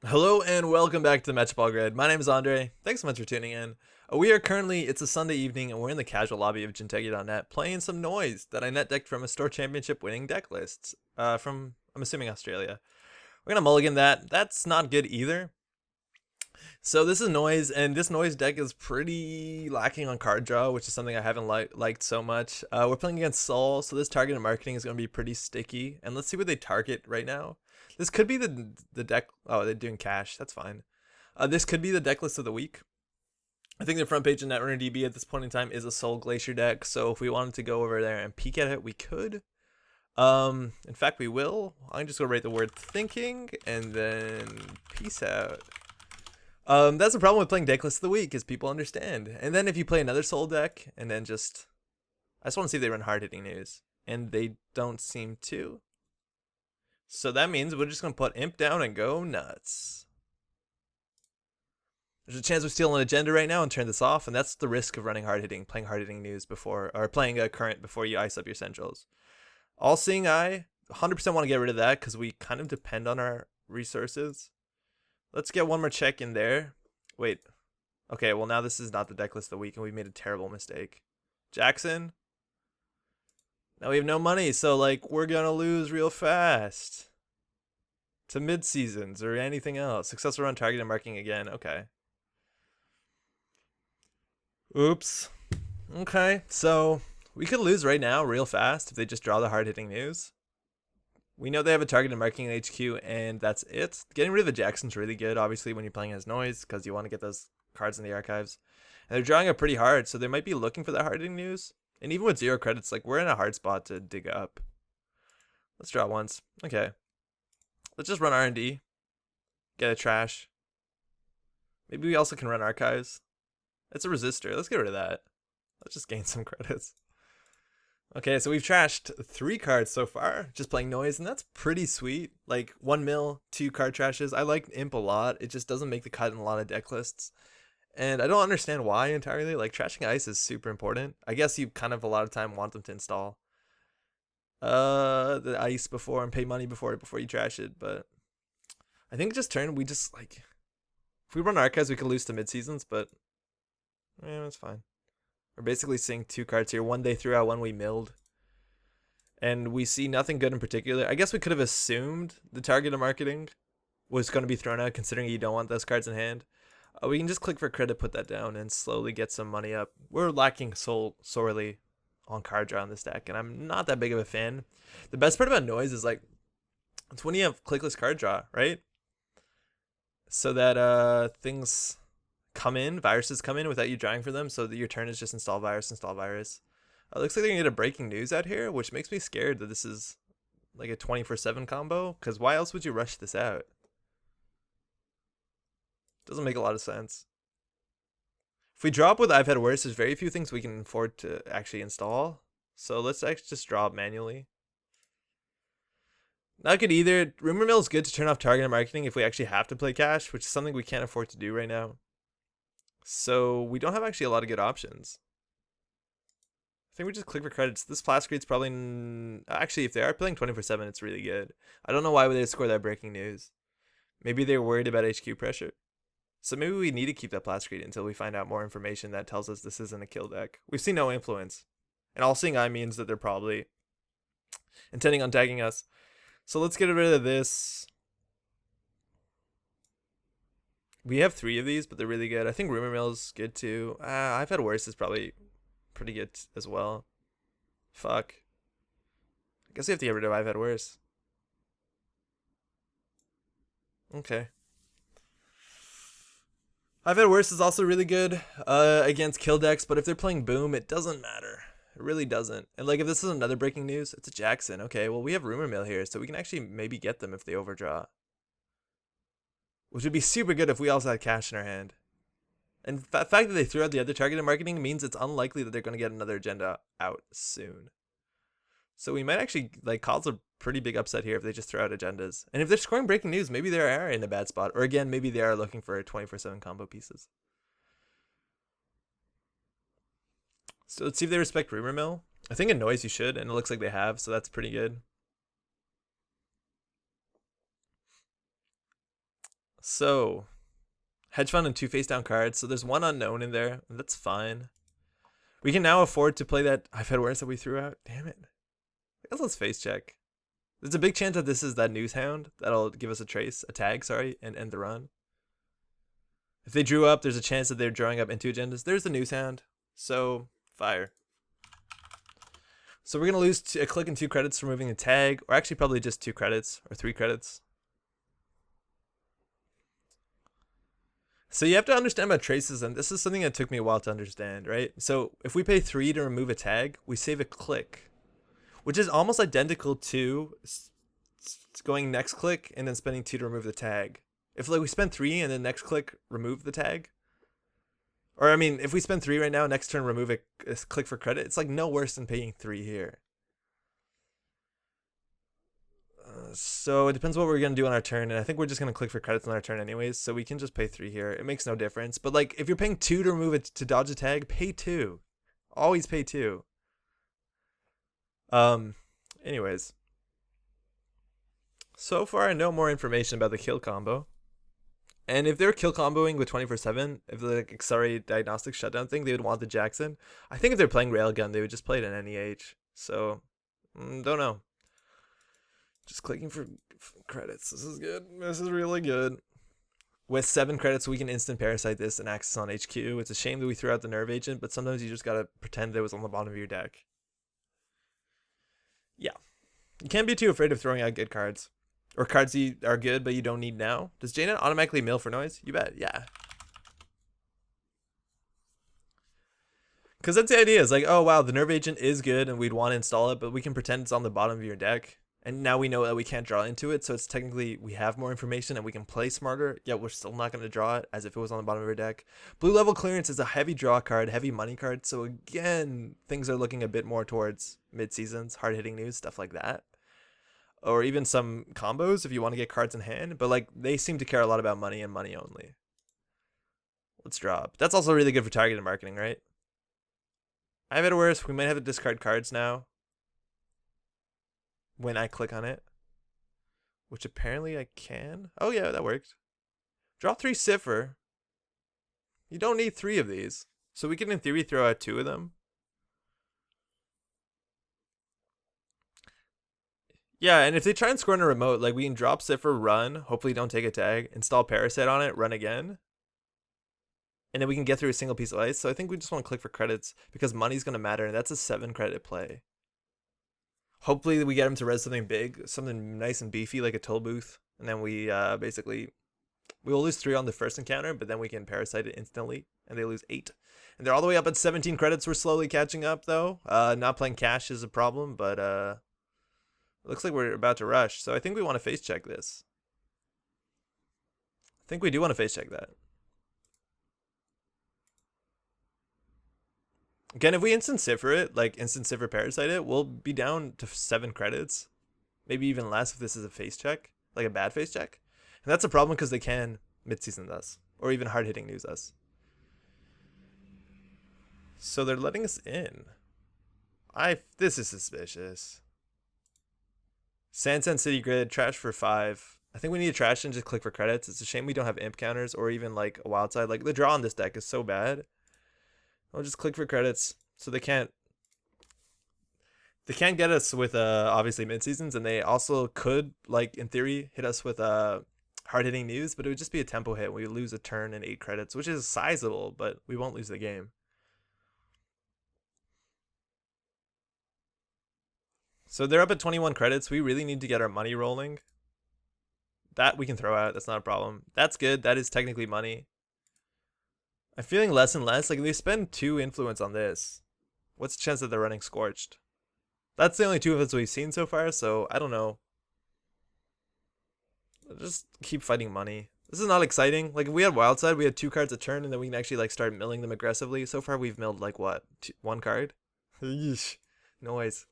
Hello and welcome back to the Metropol Grid. My name is Andre. Thanks so much for tuning in. We are currently, it's a Sunday evening, and we're in the casual lobby of Jintegi.net playing some noise that I net decked from a store championship winning deck list from, I'm assuming, Australia. We're going to mulligan that. That's not good either. So this is noise, and this noise deck is pretty lacking on card draw, which is something I haven't liked so much. We're playing against Soul, so this targeted marketing is going to be pretty sticky. And let's see what they target right now. This could be the deck. Oh, they're doing cash. That's fine. This could be the deck list of the week. I think the front page of Netrunner DB at this point in time is a Soul Glacier deck. So if we wanted to go over there and peek at it, we could. In fact, we will. I'm just gonna write the word thinking and then peace out. That's the problem with playing deck list of the week is people understand. And then if you play another Soul deck and then I just want to see if they run hard hitting news, and they don't seem to. So that means we're just going to put Imp down and go nuts. There's a chance we steal an agenda right now and turn this off, and that's the risk of running hard hitting, playing hard hitting news before, or playing a current before you ice up your centrals. All Seeing Eye, 100% want to get rid of that because we kind of depend on our resources. Let's get one more check in there. Wait. Okay, well now this is not the deck list of the week, and we made a terrible mistake. Jackson. Now we have no money, so like we're gonna lose real fast to mid seasons or anything else. Successful run targeted marking again. Okay. Oops. Okay, so we could lose right now real fast if they just draw the hard hitting news. We know they have a targeted marking in HQ, and that's it. Getting rid of the Jackson's really good, obviously, when you're playing as noise, because you want to get those cards in the archives. And they're drawing it pretty hard, so they might be looking for that hard hitting news. And even with 0 credits, like, we're in a hard spot to dig up. Let's draw once. Okay. Let's just run R&D. Get a trash. Maybe we also can run archives. It's a resistor. Let's get rid of that. Let's just gain some credits. Okay, so we've trashed 3 cards so far, just playing noise, and that's pretty sweet. Like, 1 mil, 2 card trashes. I like Imp a lot. It just doesn't make the cut in a lot of deck lists. And I don't understand why entirely. Like, trashing ice is super important. I guess you kind of a lot of time want them to install the ice before and pay money before you trash it. But I think we just like, if we run archives, we could lose to mid seasons. But yeah, that's fine. We're basically seeing 2 cards here. One they threw out, one we milled, and we see nothing good in particular. I guess we could have assumed the target of marketing was going to be thrown out, considering you don't want those cards in hand. We can just click for credit, put that down, and slowly get some money up. We're lacking sorely on card draw on this deck, and I'm not that big of a fan. The best part about noise is, like, it's when you have clickless card draw, right? So that things come in, viruses come in without you drawing for them, so that your turn is just install virus, install virus. Looks like they're going to get a breaking news out here, which makes me scared that this is like a 24/7 combo, because why else would you rush this out? Doesn't make a lot of sense. If we drop with I've Had Worse, there's very few things we can afford to actually install. So let's actually just drop manually. Now I could either... Rumor Mill is good to turn off targeted marketing if we actually have to play cash, which is something we can't afford to do right now. So we don't have actually a lot of good options. I think we just click for credits. This Plascrate's probably... Actually, if they are playing 24/7, it's really good. I don't know why would they score that breaking news. Maybe they're worried about HQ pressure. So maybe we need to keep that Plascrate until we find out more information that tells us this isn't a kill deck. We've seen no influence. And All Seeing Eye means that they're probably intending on tagging us. So let's get rid of this. We have 3 of these, but they're really good. I think Rumor Mill's good too. I've Had Worse is probably pretty good as well. Fuck. I guess we have to get rid of I've Had Worse. Okay. I've Had Worse is also really good against kill decks, but if they're playing Boom, it doesn't matter. It really doesn't. And like, if this is another breaking news, it's a Jackson. Okay, well, we have Rumor Mill here, so we can actually maybe get them if they overdraw. Which would be super good if we also had cash in our hand. And the fact that they threw out the other targeted marketing means it's unlikely that they're going to get another agenda out soon. So we might actually like cause a pretty big upset here if they just throw out agendas. And if they're scoring breaking news, maybe they are in a bad spot. Or again, maybe they are looking for 24/7 combo pieces. So let's see if they respect Rumor Mill. I think in noise you should, and it looks like they have, so that's pretty good. So, hedge fund and 2 face down cards. So there's 1 unknown in there. And that's fine. We can now afford to play that I've had worse that we threw out. Damn it. I guess let's face check. There's a big chance that this is that news hound that'll give us a tag, and end the run. If they drew up, there's a chance that they're drawing up into agendas. There's the news hound. So, fire. So we're going to lose a click and 2 credits for moving a tag, or actually probably just 2 credits or 3 credits. So you have to understand about traces, and this is something that took me a while to understand, right? So if we pay 3 to remove a tag, we save a click, which is almost identical to going next click and then spending 2 to remove the tag. If like we spend 3 and then next click remove the tag, or I mean, if we spend 3 right now, next turn remove a click for credit, it's like no worse than paying 3 here. So it depends what we're going to do on our turn, and I think we're just going to click for credits on our turn anyways, so we can just pay 3 here. It makes no difference, but like if you're paying 2 to remove it to dodge a tag, pay 2. Always pay 2. Anyways. So far I know more information about the kill combo. And if they're kill comboing with 24/7, if they're like accelerated diagnostic shutdown thing, they would want the Jackson. I think if they're playing Railgun, they would just play it in NEH. So, don't know. Just clicking for credits. This is good. This is really good. With 7 credits, we can instant parasite this and access on HQ. It's a shame that we threw out the Nerve Agent, but sometimes you just gotta pretend that it was on the bottom of your deck. Yeah. You can't be too afraid of throwing out good cards. Or cards that are good but you don't need now. Does JNet automatically mill for noise? You bet, yeah. Because that's the idea. It's like, oh wow, the Nerve Agent is good and we'd want to install it, but we can pretend it's on the bottom of your deck. And now we know that we can't draw into it, so it's technically, we have more information and we can play smarter, yet we're still not going to draw it as if it was on the bottom of your deck. Blue level clearance is a heavy draw card, heavy money card, so again, things are looking a bit more towards mid-seasons, hard-hitting news, stuff like that. Or even some combos if you want to get cards in hand, but like they seem to care a lot about money and money only. Let's drop. That's also really good for targeted marketing, right? I've had it worse. We might have to discard cards now when I click on it, which apparently I can. Oh yeah, that worked. Draw 3 Cipher. You don't need 3 of these, so we can in theory throw out 2 of them. Yeah, and if they try and score in a remote, like we can drop Cipher, run, hopefully don't take a tag, install Parasite on it, run again. And then we can get through a single piece of ice. So I think we just want to click for credits because money's going to matter, and that's a 7 credit play. Hopefully we get him to res something big, something nice and beefy like a toll booth. And then we basically, we will lose 3 on the first encounter, but then we can Parasite it instantly, and they lose 8. And they're all the way up at 17 credits. We're slowly catching up though. Not playing cash is a problem, but it looks like we're about to rush, so I think we want to face check this. I think we do want to face check that. Again, if we instant Cipher it, like instant Cipher Parasite it, we'll be down to 7 credits. Maybe even less if this is a face check, like a bad face check. And that's a problem because they can mid-season us, or even hard-hitting news us. So they're letting us in. This is suspicious. Sand City Grid, trash for 5. I think we need to trash and just click for credits. It's a shame we don't have imp counters or even like a wild side. Like the draw on this deck is so bad. I'll just click for credits. So they can't get us with obviously mid seasons, and they also could, like in theory, hit us with hard hitting news, but it would just be a tempo hit. We would lose a turn and 8 credits, which is sizable, but we won't lose the game. So they're up at 21 credits. We really need to get our money rolling. That we can throw out. That's not a problem. That's good. That is technically money. I'm feeling less and less. Like, if they spend 2 influence on this, what's the chance that they're running Scorched? That's the only 2 of us we've seen so far, so I don't know. Just keep fighting money. This is not exciting. Like, if we had Wildside, we had 2 cards a turn, and then we can actually, like, start milling them aggressively. So far, we've milled, like, what? 1 card? Yeesh. Noise.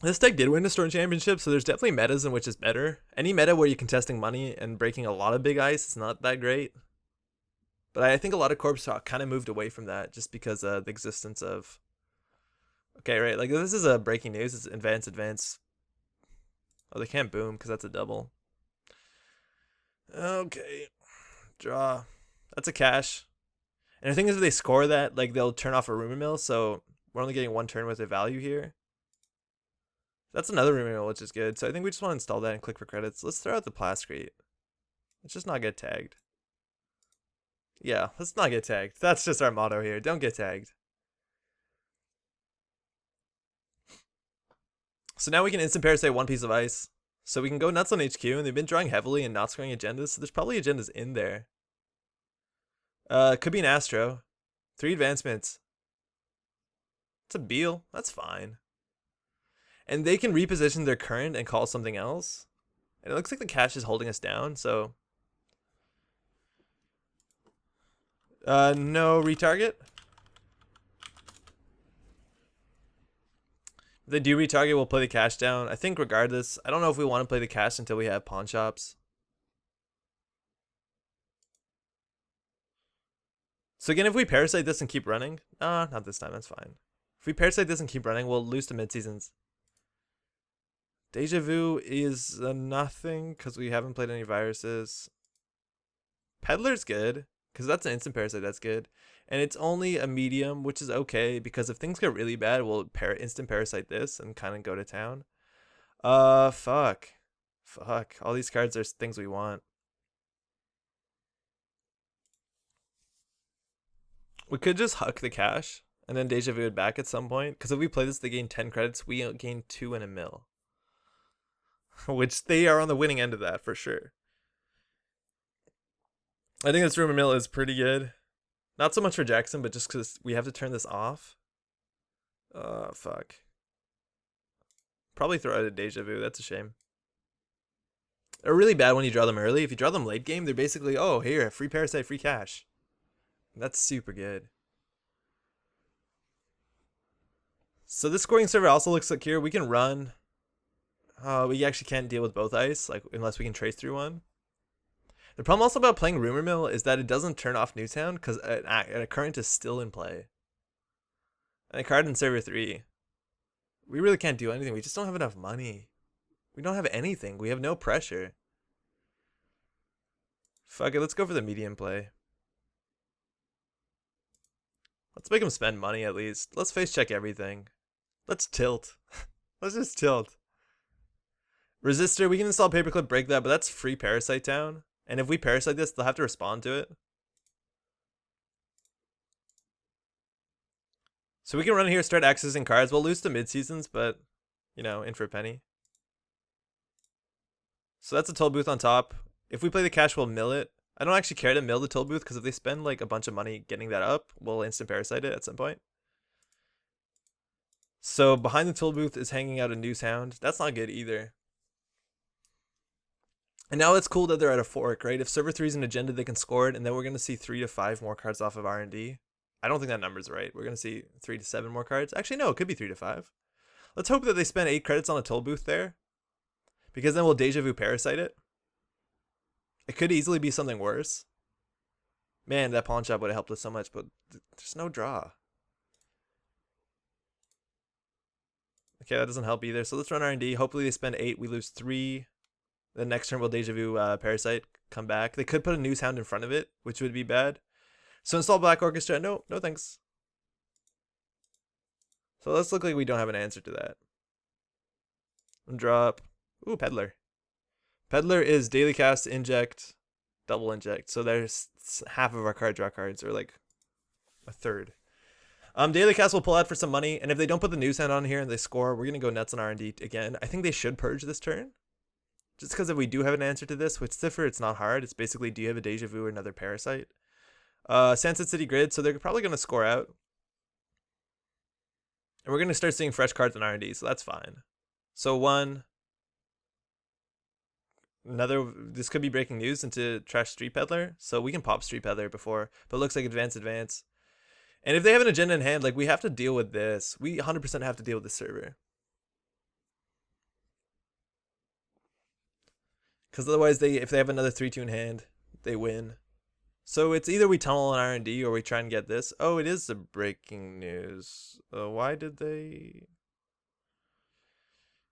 This deck did win the Storm Championship, so there's definitely metas in which is better. Any meta where you're contesting money and breaking a lot of big ice is not that great. But I think a lot of corps kind of moved away from that just because of the existence of... Okay, right, like this is a breaking news. It's advance. Oh, they can't boom because that's a double. Okay. Draw. That's a cash. And the thing is, if they score that, like, they'll turn off a rumor mill, so we're only getting one turn worth of value here. That's another rumor mill, which is good. So I think we just want to install that and click for credits. Let's throw out the plascrete. Let's just not get tagged. Yeah, let's not get tagged. That's just our motto here. Don't get tagged. So now we can instant parasite one piece of ice. So we can go nuts on HQ, and they've been drawing heavily and not scoring agendas, so there's probably agendas in there. Could be an Astro. 3 advancements. It's a Beal. That's fine. And they can reposition their current and call something else. And it looks like the cash is holding us down, so... no retarget. If they do retarget, we'll play the cash down. I think regardless, I don't know if we want to play the cash until we have pawn shops. So again, if we parasite this and keep running, not this time, that's fine. If we parasite this and keep running, we'll lose to mid-seasons. Deja Vu is nothing because we haven't played any viruses. Peddler's good because that's an instant parasite, that's good. And it's only a medium, which is okay because if things get really bad, we'll instant parasite this and kind of go to town. Fuck. All these cards are things we want. We could just huck the cash and then Deja Vu it back at some point. Because if we play this, they gain 10 credits. We gain 2 and a mil. Which they are on the winning end of that for sure. I think this rumor mill is pretty good. Not so much for Jackson, but just because we have to turn this off. Fuck. Probably throw out a Deja Vu. That's a shame. They're really bad when you draw them early. If you draw them late game, they're basically, oh, here, free parasite, free cash. That's super good. So this scoring server also looks like here. We can run. We actually can't deal with both ice, like unless we can trace through one. The problem also about playing Rumor Mill is that it doesn't turn off Newtown because a current is still in play. And a card in server 3. We really can't do anything. We just don't have enough money. We don't have anything. We have no pressure. Fuck it, let's go for the medium play. Let's make him spend money at least. Let's face check everything. Let's tilt. Let's just tilt. Resistor, we can install paperclip, break that, but that's free parasite town. And if we parasite this, they'll have to respond to it. So we can run here, start accessing cards. We'll lose to mid-seasons, but, you know, in for a penny. So that's a toll booth on top. If we play the cash, we'll mill it. I don't actually care to mill the toll booth because if they spend like a bunch of money getting that up, we'll instant parasite it at some point. So behind the toll booth is hanging out a new sound. That's not good either. And now it's cool that they're at a fork, right? If server 3 is an agenda, they can score it, and then we're going to see 3 to 5 more cards off of R&D. I don't think that number's right. We're going to see 3 to 7 more cards. Actually, no, it could be 3 to 5. Let's hope that they spend 8 credits on a toll booth there, because then we'll Deja Vu parasite it. It could easily be something worse. Man, that pawn shop would have helped us so much, but there's no draw. Okay, that doesn't help either. So let's run R&D. Hopefully they spend 8. We lose 3. The next turn we'll Deja Vu parasite, come back. They could put a News Hound in front of it, which would be bad. So install Black Orchestra. No thanks. So let's look like we don't have an answer to that. And drop. Ooh, Peddler. Peddler is daily cast, inject, double inject. So there's half of our card draw cards, or like a third. Daily cast will pull out for some money, and if they don't put the News Hound on here and they score, we're gonna go nuts on R&D again. I think they should purge this turn. Just because if we do have an answer to this, with Cipher, it's not hard. It's basically, do you have a Deja Vu or another Parasite? Sunset City Grid, so they're probably going to score out. And we're going to start seeing fresh cards in R&D, so that's fine. So this could be breaking news into Trash Street Peddler, so we can pop Street Peddler before, but it looks like advance. And if they have an agenda in hand, like, we have to deal with this. We 100% have to deal with the server. Because otherwise, if they have another 3-2 in hand, they win. So it's either we tunnel on R&D or we try and get this. Oh, it is the breaking news. Why did they...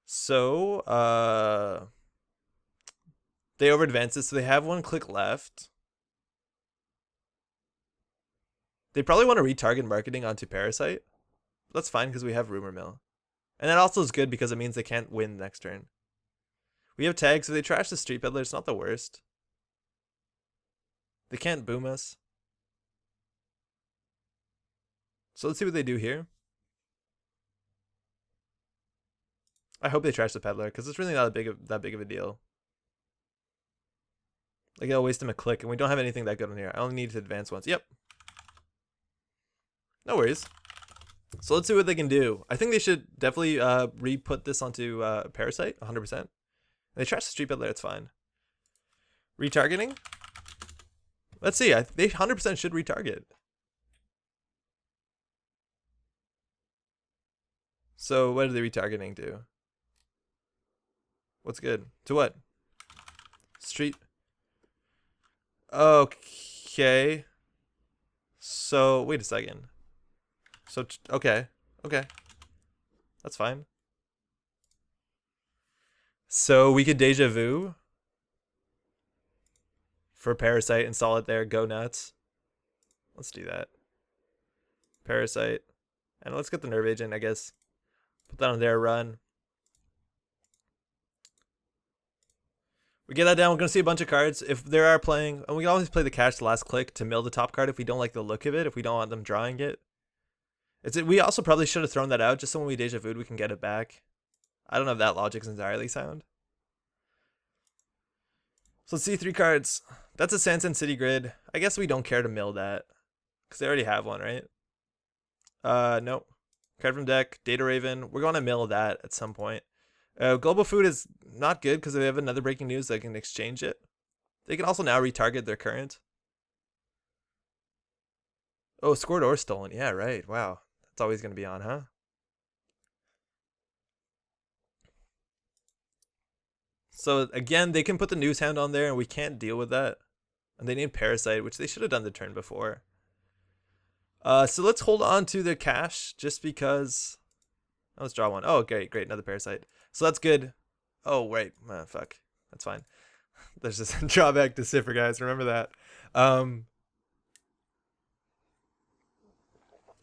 So, They over advanced it, so they have one click left. They probably want to retarget marketing onto Parasite. That's fine because we have Rumor Mill. And that also is good because it means they can't win next turn. We have tags, so they trash the Street Peddler. It's not the worst. They can't boom us. So let's see what they do here. I hope they trash the Peddler because it's really not that big of a deal. Like, it'll waste him a click, and we don't have anything that good on here. I only need to advance once. Yep. No worries. So let's see what they can do. I think they should definitely re-put this onto Parasite, 100%. They trash the Street Peddler, it's fine. Retargeting? Let's see, they 100% should retarget. So what are they retargeting to? What's good? To what? Street. Okay. So, wait a second. So, okay. Okay. That's fine. So, we could Deja Vu for Parasite, install it there, go nuts. Let's do that. Parasite. And let's get the Nerve Agent, I guess. Put that on there, run. We get that down, we're going to see a bunch of cards. If there are playing, and we can always play the cash the last click to mill the top card if we don't like the look of it, if we don't want them drawing it. We also probably should have thrown that out just so when we Deja Vu'd we can get it back. I don't know if that logic's entirely sound. So let's see 3 cards. That's a Sansan City Grid. I guess we don't care to mill that. Because they already have one, right? No. Card from deck, Data Raven. We're going to mill that at some point. Global Food is not good because they have another breaking news. They can exchange it. They can also now retarget their current. Oh, scored or stolen. Yeah, right. Wow. That's always going to be on, huh? So again, they can put the News Hound on there and we can't deal with that. And they need Parasite, which they should have done the turn before. So let's hold on to the cash just because... Oh, let's draw one. Oh, great, another Parasite. So that's good. Oh, wait. Fuck. That's fine. There's this drawback to Cipher, guys. Remember that.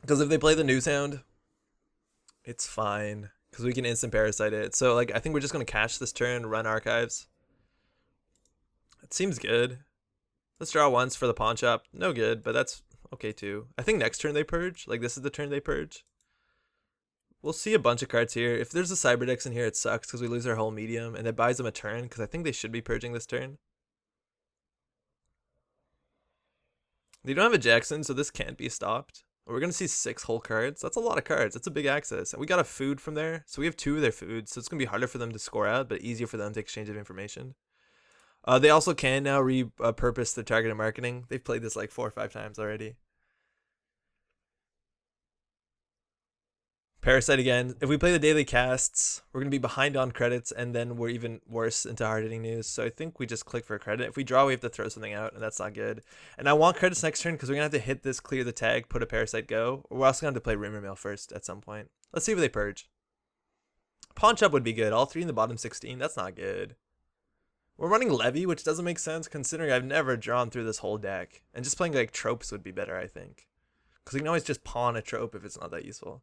Because if they play the News Hound, it's fine. Because we can instant Parasite it. So, like, I think we're just going to cash this turn, run Archives. It seems good. Let's draw once for the Pawn Shop. No good, but that's okay, too. I think next turn they Purge. Like, this is the turn they Purge. We'll see a bunch of cards here. If there's a Cyberdex in here, it sucks because we lose our whole medium, and it buys them a turn because I think they should be purging this turn. They don't have a Jackson, so this can't be stopped. We're going to see 6 whole cards. That's a lot of cards. That's a big access. And we got a food from there, so we have 2 of their foods, so it's going to be harder for them to score out, but easier for them to exchange of information. They also can now repurpose the targeted marketing. They've played this like 4 or 5 times already. Parasite again. If we play the daily casts, we're going to be behind on credits, and then we're even worse into hard-hitting news. So I think we just click for a credit. If we draw, we have to throw something out, and that's not good. And I want credits next turn because we're going to have to hit this, clear the tag, put a Parasite, go. Or we're also going to have to play Rumor Mill first at some point. Let's see if they purge. Pawn Shop would be good. All 3 in the bottom 16. That's not good. We're running Levy, which doesn't make sense considering I've never drawn through this whole deck. And just playing like tropes would be better, I think. Because we can always just pawn a trope if it's not that useful.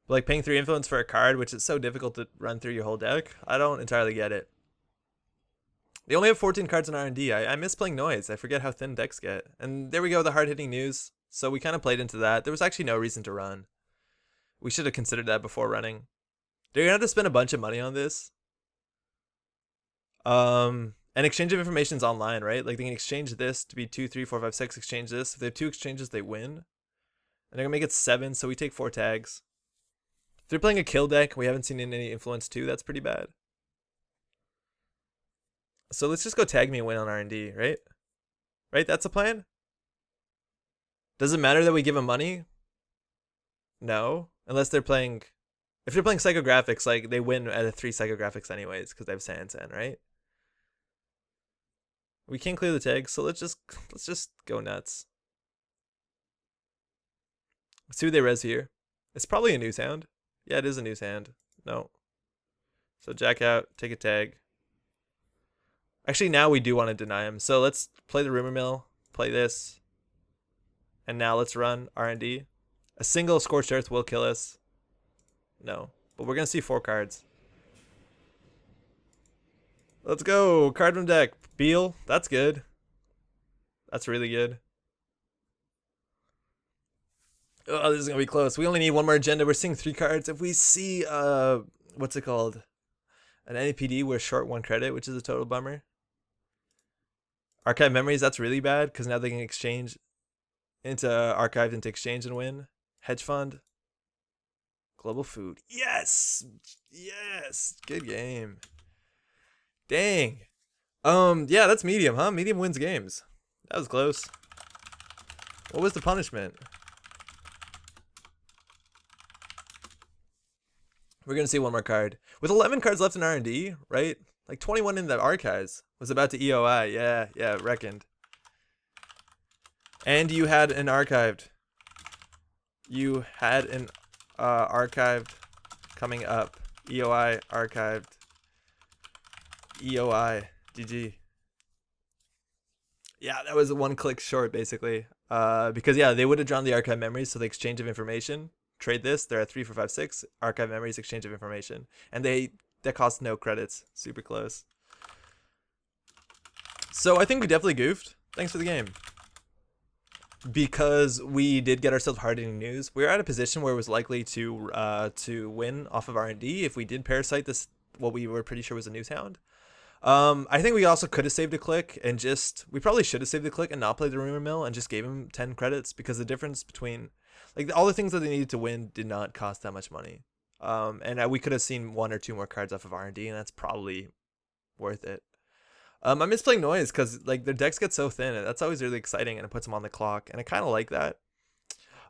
But like paying 3 influence for a card, which is so difficult to run through your whole deck, I don't entirely get it. They only have 14 cards in R&D. I miss playing Noise. I forget how thin decks get. And there we go, the hard-hitting news. So we kind of played into that. There was actually no reason to run. We should have considered that before running. They're going to have to spend a bunch of money on this. And exchange of information is online, right? Like they can exchange this to be 2, 3, 4, 5, 6, exchange this. If they have 2 exchanges, they win. And they're going to make it 7, so we take 4 tags. If they're playing a kill deck, we haven't seen any influence too. That's pretty bad. So let's just go tag me and win on R&D, right? Right? That's a plan? Does it matter that we give them money? No. Unless they're playing... If they're playing psychographics, like they win at a 3 psychographics anyways because they have Sansan, right? We can't clear the tag, so let's just go nuts. Let's see who they res here. It's probably a News Hound. Yeah, it is a News Hand. No. So jack out, take a tag. Actually, now we do want to deny him. So let's play the rumor mill, play this, and now let's run R&D. A single Scorched Earth will kill us. No, but we're gonna see 4 cards. Let's go. Card from deck. Beal. That's good. That's really good. Oh, this is gonna be close. We only need one more agenda. We're seeing 3 cards. If we see what's it called? An NAPD, we're short 1 credit, which is a total bummer. Archive memories, that's really bad because now they can exchange into archived into exchange and win. Hedge fund. Global food. Yes! Yes! Good game. Dang. Yeah, that's medium, huh? Medium wins games. That was close. What was the punishment? We're gonna see one more card. With 11 cards left in R&D, right? Like 21 in the archives. Was about to EOI. Yeah, reckoned. And you had an archived. You had an archived coming up. EOI archived. EOI. GG. Yeah, that was a 1 click short basically. Because yeah, they would have drawn the archive memories, so the exchange of information. Trade this. They're at 3 for 5 6. Archive memories, exchange of information, and that cost no credits. Super close. So I think we definitely goofed. Thanks for the game. Because we did get ourselves hardening news. We were at a position where it was likely to win off of R&D if we did parasite this. What we were pretty sure was a news hound. I think we also could have saved a click and we probably should have saved the click and not played the rumor mill and just gave him 10 credits because the difference between like all the things that they needed to win did not cost that much money. And we could have seen 1 or 2 more cards off of R&D, and that's probably worth it. I miss playing noise because like their decks get so thin, and that's always really exciting, and it puts them on the clock, and I kind of like that.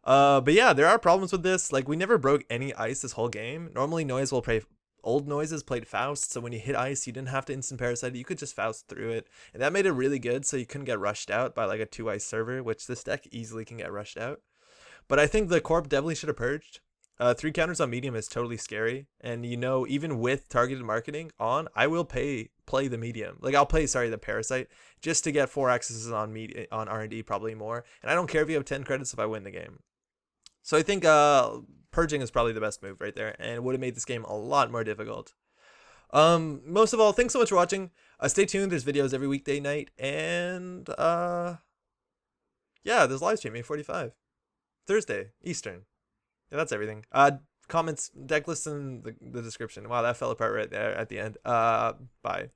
But yeah, there are problems with this. Like we never broke any ice this whole game. Normally noise will play old noises played Faust, so when you hit ice, you didn't have to instant parasite. You could just Faust through it, and that made it really good. So you couldn't get rushed out by like a 2 ice server, which this deck easily can get rushed out. But I think the corp definitely should have purged. 3 counters on medium is totally scary, and even with targeted marketing on, I will play the medium. Like I'll play the parasite just to get 4 accesses on R&D, probably more. And I don't care if you have 10 credits if I win the game. So I think purging is probably the best move right there, and it would have made this game a lot more difficult. Most of all, thanks so much for watching. Stay tuned. There's videos every weekday night, and yeah, there's live stream 8:45 Thursday Eastern. Yeah, that's everything. Comments, deck lists in the description. Wow, that fell apart right there at the end. Bye.